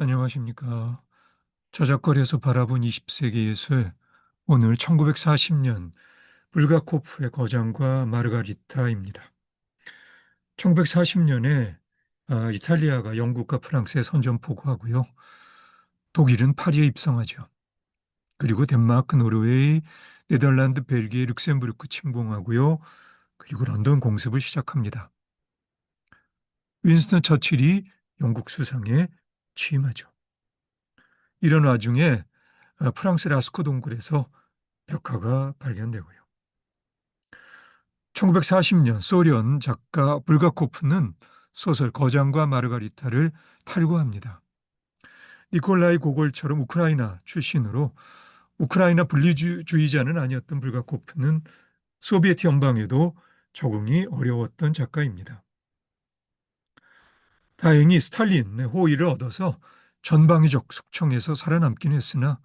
안녕하십니까. 저작거리에서 바라본 20세기 예술. 오늘 1940년 불가코프의 거장과 마르가리타입니다. 1940년에 이탈리아가 영국과 프랑스에 선전포고하고요. 독일은 파리에 입성하죠. 그리고 덴마크, 노르웨이, 네덜란드, 벨기에, 룩셈부르크 침공하고요. 그리고 런던 공습을 시작합니다. 윈스턴 처칠이 영국 수상에 취임하죠. 이런 와중에 프랑스 라스코 동굴에서 벽화가 발견되고요. 1940년 소련 작가 불가코프는 소설 거장과 마르가리타를 탈고합니다. 니콜라이 고골처럼 우크라이나 출신으로 우크라이나 분리주의자는 아니었던 불가코프는 소비에트 연방에도 적응이 어려웠던 작가입니다. 다행히 스탈린의 호의를 얻어서 전방위적 숙청에서 살아남긴 했으나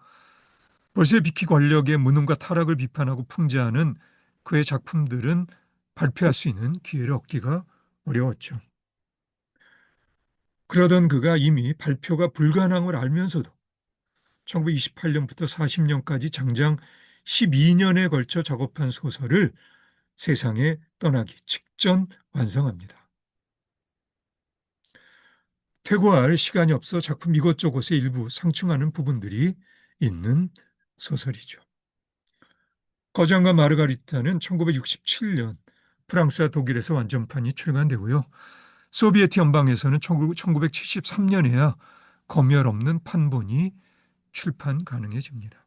볼셰비키 권력의 무능과 타락을 비판하고 풍자하는 그의 작품들은 발표할 수 있는 기회를 얻기가 어려웠죠. 그러던 그가 이미 발표가 불가능을 알면서도 1928년부터 40년까지 장장 12년에 걸쳐 작업한 소설을 세상에 떠나기 직전 완성합니다. 퇴고할 시간이 없어 작품 이것저것의 일부 상충하는 부분들이 있는 소설이죠. 거장과 마르가리타는 1967년 프랑스와 독일에서 완전판이 출간되고요. 소비에트 연방에서는 1973년에야 검열 없는 판본이 출판 가능해집니다.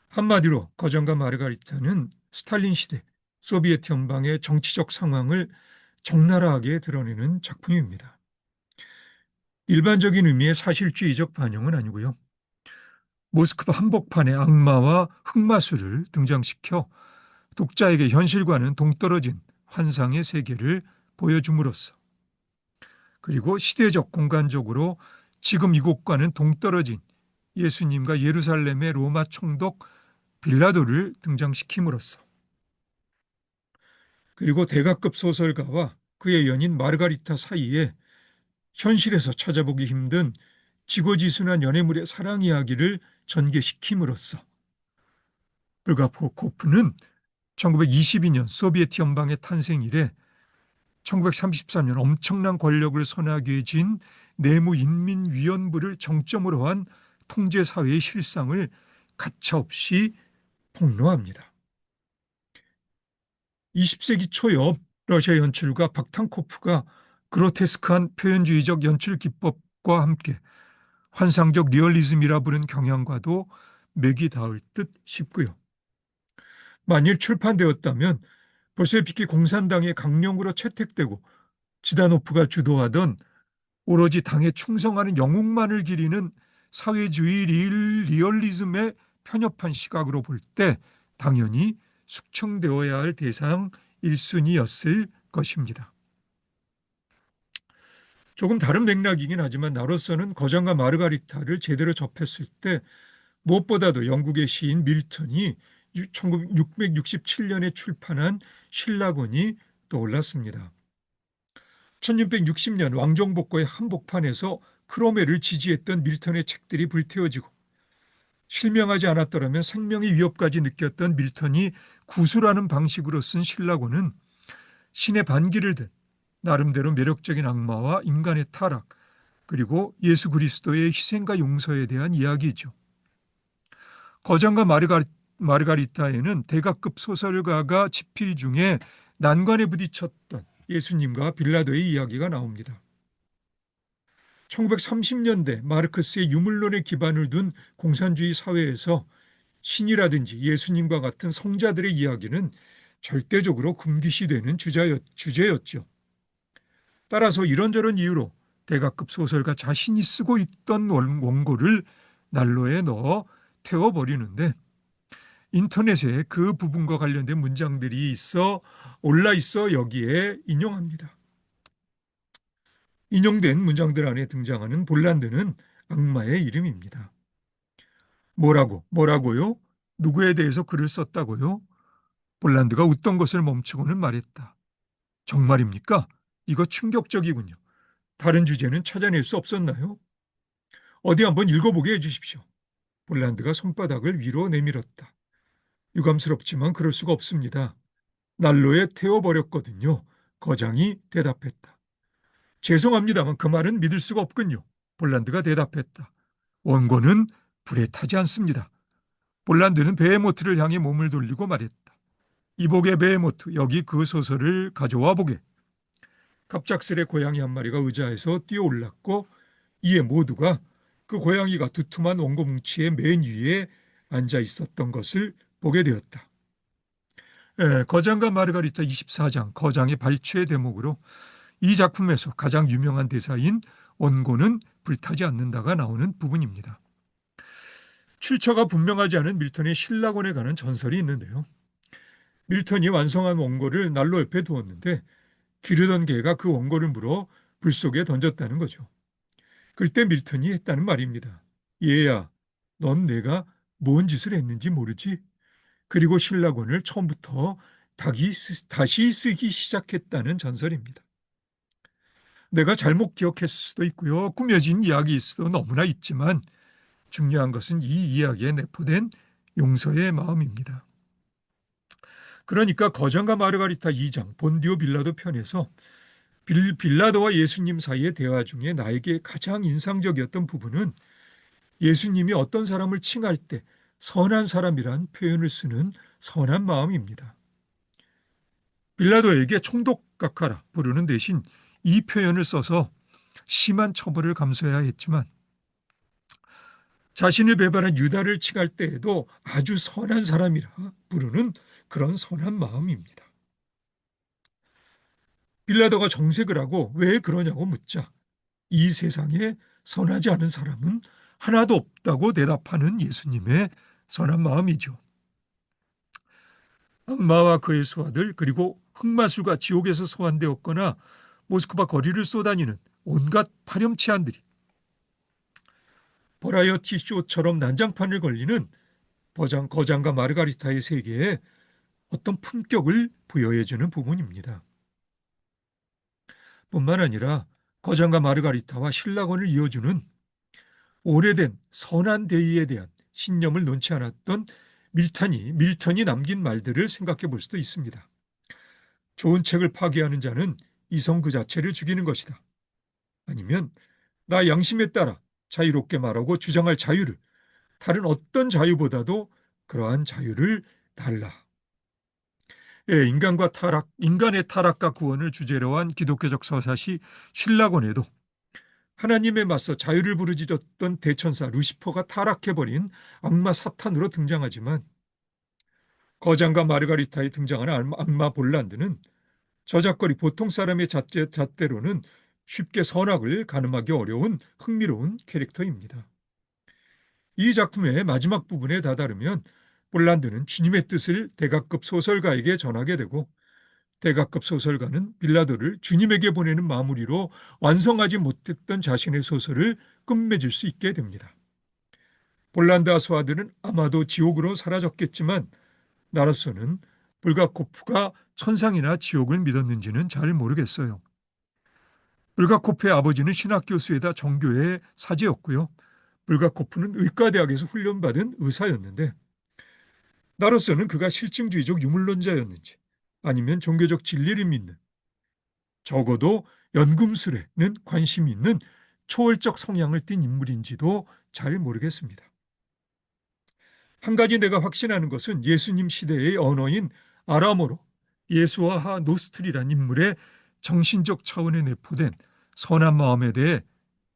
한마디로 거장과 마르가리타는 스탈린 시대 소비에트 연방의 정치적 상황을 적나라하게 드러내는 작품입니다. 일반적인 의미의 사실주의적 반영은 아니고요. 모스크바 한복판의 악마와 흑마술을 등장시켜 독자에게 현실과는 동떨어진 환상의 세계를 보여줌으로써 그리고 시대적 공간적으로 지금 이곳과는 동떨어진 예수님과 예루살렘의 로마 총독 빌라도를 등장시킴으로써 그리고 대가급 소설가와 그의 연인 마르가리타 사이에 현실에서 찾아보기 힘든 지고지순한 연애물의 사랑 이야기를 전개시킴으로써 불가포코프는 1922년 소비에트 연방의 탄생 이래 1933년 엄청난 권력을 손아귀에 쥔 내무인민위원부를 정점으로 한 통제사회의 실상을 가차없이 폭로합니다. 20세기 초엽 러시아 연출가 박탄코프가 그로테스크한 표현주의적 연출 기법과 함께 환상적 리얼리즘이라 부른 경향과도 맥이 닿을 듯 싶고요. 만일 출판되었다면 볼셰비키 공산당의 강령으로 채택되고 지다노프가 주도하던 오로지 당에 충성하는 영웅만을 기리는 사회주의 리얼리즘에 편협한 시각으로 볼 때 당연히 숙청되어야 할 대상 1순위였을 것입니다. 조금 다른 맥락이긴 하지만 나로서는 거장과 마르가리타를 제대로 접했을 때 무엇보다도 영국의 시인 밀턴이 1667년에 출판한 신라곤이 떠올랐습니다. 1660년 왕정복고의 한복판에서 크로메를 지지했던 밀턴의 책들이 불태워지고 실명하지 않았더라면 생명의 위협까지 느꼈던 밀턴이 구술하는 방식으로 쓴 신라곤은 신의 반기를 든 나름대로 매력적인 악마와 인간의 타락 그리고 예수 그리스도의 희생과 용서에 대한 이야기죠. 거장과 마르가리타에는 대가급 소설가가 집필 중에 난관에 부딪혔던 예수님과 빌라도의 이야기가 나옵니다. 1930년대 마르크스의 유물론에 기반을 둔 공산주의 사회에서 신이라든지 예수님과 같은 성자들의 이야기는 절대적으로 금기시되는 주제였죠. 따라서 이런저런 이유로 대가급 소설가 자신이 쓰고 있던 원고를 난로에 넣어 태워버리는데 인터넷에 그 부분과 관련된 문장들이 올라 있어 여기에 인용합니다. 인용된 문장들 안에 등장하는 볼란드는 악마의 이름입니다. 뭐라고요? 누구에 대해서 글을 썼다고요? 볼란드가 웃던 것을 멈추고는 말했다. 정말입니까? 이거 충격적이군요. 다른 주제는 찾아낼 수 없었나요? 어디 한번 읽어보게 해주십시오. 볼란드가 손바닥을 위로 내밀었다. 유감스럽지만 그럴 수가 없습니다. 난로에 태워버렸거든요. 거장이 대답했다. 죄송합니다만 그 말은 믿을 수가 없군요. 볼란드가 대답했다. 원고는 불에 타지 않습니다. 볼란드는 베헤모트를 향해 몸을 돌리고 말했다. 이복의 베헤모트, 여기 그 소설을 가져와 보게. 갑작스레 고양이 한 마리가 의자에서 뛰어올랐고 이에 모두가 그 고양이가 두툼한 원고 뭉치의 맨 위에 앉아 있었던 것을 보게 되었다. 거장과 마르가리타 24장, 거장의 발췌 대목으로 이 작품에서 가장 유명한 대사인 원고는 불타지 않는다가 나오는 부분입니다. 출처가 분명하지 않은 밀턴의 신라곤에 관한 전설이 있는데요. 밀턴이 완성한 원고를 난로 옆에 두었는데 기르던 개가 그 원고를 물어 불 속에 던졌다는 거죠. 그때 밀턴이 했다는 말입니다. 얘야, 넌 내가 뭔 짓을 했는지 모르지? 그리고 신라곤을 처음부터 다시 쓰기 시작했다는 전설입니다. 내가 잘못 기억했을 수도 있고요. 꾸며진 이야기일 수도 너무나 있지만 중요한 것은 이 이야기에 내포된 용서의 마음입니다. 그러니까 거장과 마르가리타 2장 본디오 빌라도 편에서 빌라도와 예수님 사이의 대화 중에 나에게 가장 인상적이었던 부분은 예수님이 어떤 사람을 칭할 때 선한 사람이란 표현을 쓰는 선한 마음입니다. 빌라도에게 총독각하라 부르는 대신 이 표현을 써서 심한 처벌을 감수해야 했지만 자신을 배반한 유다를 칭할 때에도 아주 선한 사람이라 부르는 그런 선한 마음입니다. 빌라도가 정색을 하고 왜 그러냐고 묻자 이 세상에 선하지 않은 사람은 하나도 없다고 대답하는 예수님의 선한 마음이죠. 악마와 그의 수하들 그리고 흑마술과 지옥에서 소환되었거나 모스크바 거리를 쏘다니는 온갖 파렴치한들이 버라이어티 쇼처럼 난장판을 걸리는 거장과 마르가리타의 세계에 어떤 품격을 부여해주는 부분입니다. 뿐만 아니라 거장과 마르가리타와 신라곤을 이어주는 오래된 선한 대의에 대한 신념을 놓지 않았던 밀턴이 남긴 말들을 생각해 볼 수도 있습니다. 좋은 책을 파괴하는 자는 이성 그 자체를 죽이는 것이다. 아니면 나 양심에 따라 자유롭게 말하고 주장할 자유를 다른 어떤 자유보다도 그러한 자유를 달라. 예, 인간의 타락과 구원을 주제로 한 기독교적 서사시 신라곤에도 하나님에 맞서 자유를 부르짖었던 대천사 루시퍼가 타락해버린 악마 사탄으로 등장하지만 거장과 마르가리타에 등장하는 악마 볼란드는 저작거리 보통 사람의 잣대로는 쉽게 선악을 가늠하기 어려운 흥미로운 캐릭터입니다. 이 작품의 마지막 부분에 다다르면 볼란드는 주님의 뜻을 대가급 소설가에게 전하게 되고 대가급 소설가는 빌라도를 주님에게 보내는 마무리로 완성하지 못했던 자신의 소설을 끝맺을 수 있게 됩니다. 볼란드와 소아들은 아마도 지옥으로 사라졌겠지만 나로서는 불가코프가 천상이나 지옥을 믿었는지는 잘 모르겠어요. 불가코프의 아버지는 신학교수에다 정교의 사제였고요. 불가코프는 의과대학에서 훈련받은 의사였는데 나로서는 그가 실증주의적 유물론자였는지 아니면 종교적 진리를 믿는 적어도 연금술에는 관심이 있는 초월적 성향을 띤 인물인지도 잘 모르겠습니다. 한 가지 내가 확신하는 것은 예수님 시대의 언어인 아람어로 예수와 노스트리란 인물의 정신적 차원에 내포된 선한 마음에 대해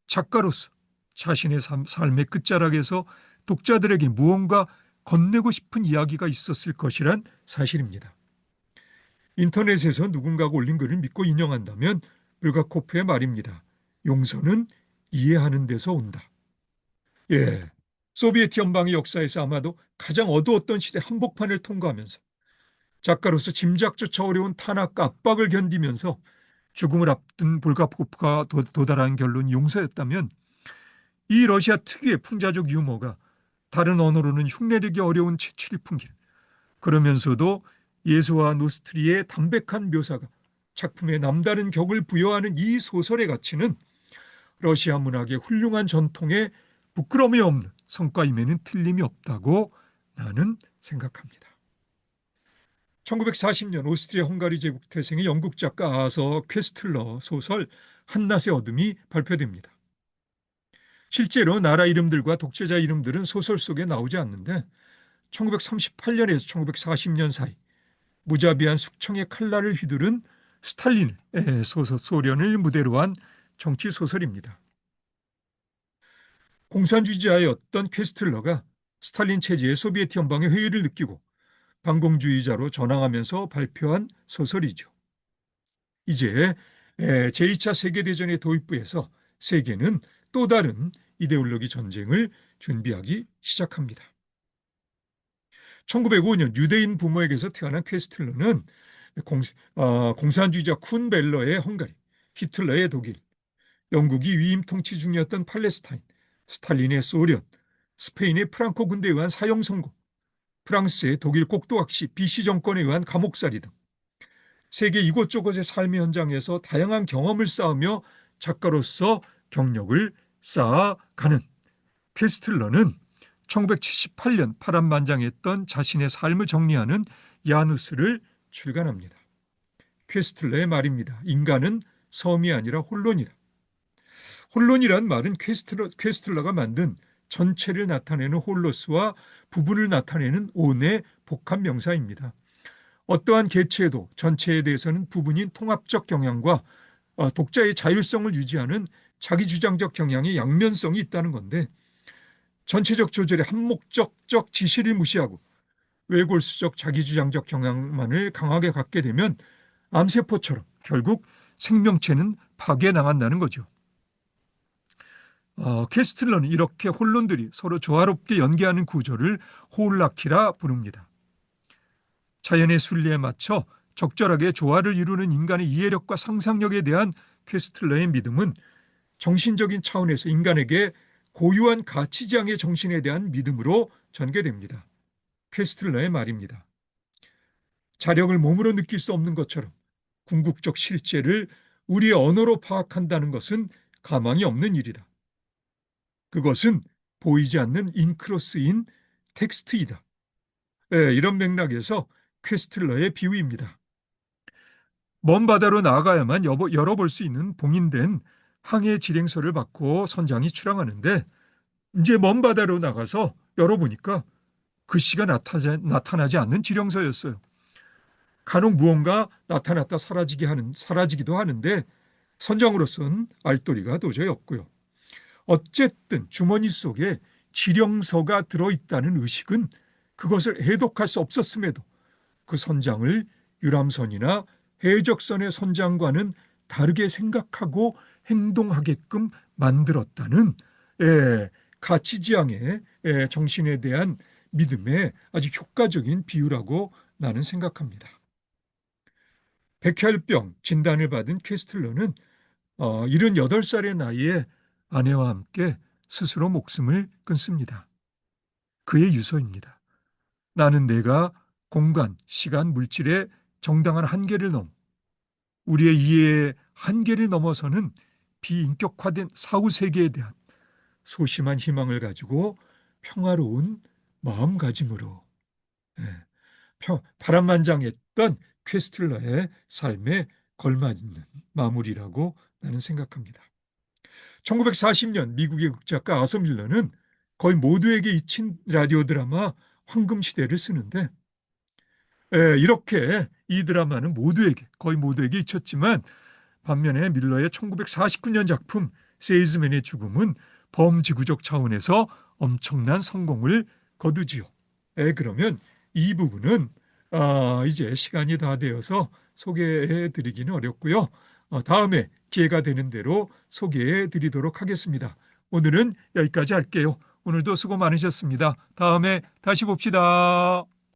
작가로서 자신의 삶의 끝자락에서 독자들에게 무언가 건네고 싶은 이야기가 있었을 것이란 사실입니다. 인터넷에서 누군가가 올린 글을 믿고 인용한다면 불가코프의 말입니다. 용서는 이해하는 데서 온다. 예, 소비에트 연방의 역사에서 아마도 가장 어두웠던 시대 한복판을 통과하면서 작가로서 짐작조차 어려운 탄압과 압박을 견디면서 죽음을 앞둔 불가코프가 도달한 결론이 용서였다면 이 러시아 특유의 풍자적 유머가 다른 언어로는 흉내내기 어려운 재치를 풍기는 그러면서도 예수와 노스트리의 담백한 묘사가 작품에 남다른 격을 부여하는 이 소설의 가치는 러시아 문학의 훌륭한 전통에 부끄러움이 없는 성과임에는 틀림이 없다고 나는 생각합니다. 1940년 오스트리아 헝가리 제국 태생의 영국 작가 아서 퀘스틀러 소설 한낮의 어둠이 발표됩니다. 실제로 나라 이름들과 독재자 이름들은 소설 속에 나오지 않는데 1938년에서 1940년 사이 무자비한 숙청의 칼날을 휘두른 스탈린의 소련을 무대로 한 정치 소설입니다. 공산주의자였던 퀘스틀러가 스탈린 체제의 소비에트 연방의 회의를 느끼고 반공주의자로 전향하면서 발표한 소설이죠. 이제 제2차 세계대전의 도입부에서 세계는 또 다른 이데올로기 전쟁을 준비하기 시작합니다. 1905년 유대인 부모에게서 태어난 퀘스틀러는 공산주의자 쿤 벨러의 헝가리, 히틀러의 독일, 영국이 위임 통치 중이었던 팔레스타인, 스탈린의 소련, 스페인의 프랑코 군대에 의한 사형 선고, 프랑스의 독일 꼭두각시 BC 정권에 의한 감옥살이 등 세계 이곳저곳의 삶의 현장에서 다양한 경험을 쌓으며 작가로서 경력을 쌓아가는 퀘스틀러는 1978년 파란만장했던 자신의 삶을 정리하는 야누스를 출간합니다. 퀘스틀러의 말입니다. 인간은 섬이 아니라 혼론이다. 혼론이란 말은 퀘스틀러가 만든 전체를 나타내는 홀로스와 부분을 나타내는 온의 복합 명사입니다. 어떠한 개체도 전체에 대해서는 부분인 통합적 경향과 독자의 자율성을 유지하는 자기주장적 경향의 양면성이 있다는 건데 전체적 조절의 한목적적 지시를 무시하고 외골수적 자기주장적 경향만을 강하게 갖게 되면 암세포처럼 결국 생명체는 파괴당한다는 거죠. 퀘스틀러는 이렇게 혼론들이 서로 조화롭게 연계하는 구조를 호울라키라 부릅니다. 자연의 순리에 맞춰 적절하게 조화를 이루는 인간의 이해력과 상상력에 대한 퀘스틀러의 믿음은 정신적인 차원에서 인간에게 고유한 가치지향의 정신에 대한 믿음으로 전개됩니다. 퀘스틀러의 말입니다. 자력을 몸으로 느낄 수 없는 것처럼 궁극적 실제를 우리의 언어로 파악한다는 것은 가망이 없는 일이다. 그것은 보이지 않는 잉크로 쓰인 텍스트이다. 이런 맥락에서 퀘스틀러의 비유입니다. 먼 바다로 나아가야만 열어볼 수 있는 봉인된 항해 지령서를 받고 선장이 출항하는데 이제 먼 바다로 나가서 열어보니까 글씨가 나타나지 않는 지령서였어요. 간혹 무언가 나타났다 사라지기도 하는데 선장으로서는 알도리가 도저히 없고요. 어쨌든 주머니 속에 지령서가 들어있다는 의식은 그것을 해독할 수 없었음에도 그 선장을 유람선이나 해적선의 선장과는 다르게 생각하고 행동하게끔 만들었다는 가치지향의 정신에 대한 믿음의 아주 효과적인 비유라고 나는 생각합니다. 백혈병 진단을 받은 퀘스틀러는 78살의 나이에 아내와 함께 스스로 목숨을 끊습니다. 그의 유서입니다. 나는 내가 공간, 시간, 물질의 정당한 한계를 넘어 우리의 이해의 한계를 넘어서는 비인격화된 사후세계에 대한 소심한 희망을 가지고 평화로운 마음가짐으로 바람만장했던 퀘스틀러의 삶에 걸맞는 마무리라고 나는 생각합니다. 1940년 미국의 극작가 아서 밀러는 거의 모두에게 잊힌 라디오 드라마 황금시대를 쓰는데 이렇게 이 드라마는 거의 모두에게 잊혔지만 반면에 밀러의 1949년 작품 세일즈맨의 죽음은 범지구적 차원에서 엄청난 성공을 거두지요. 그러면 이 부분은 이제 시간이 다 되어서 소개해 드리기는 어렵고요. 다음에 기회가 되는 대로 소개해 드리도록 하겠습니다. 오늘은 여기까지 할게요. 오늘도 수고 많으셨습니다. 다음에 다시 봅시다.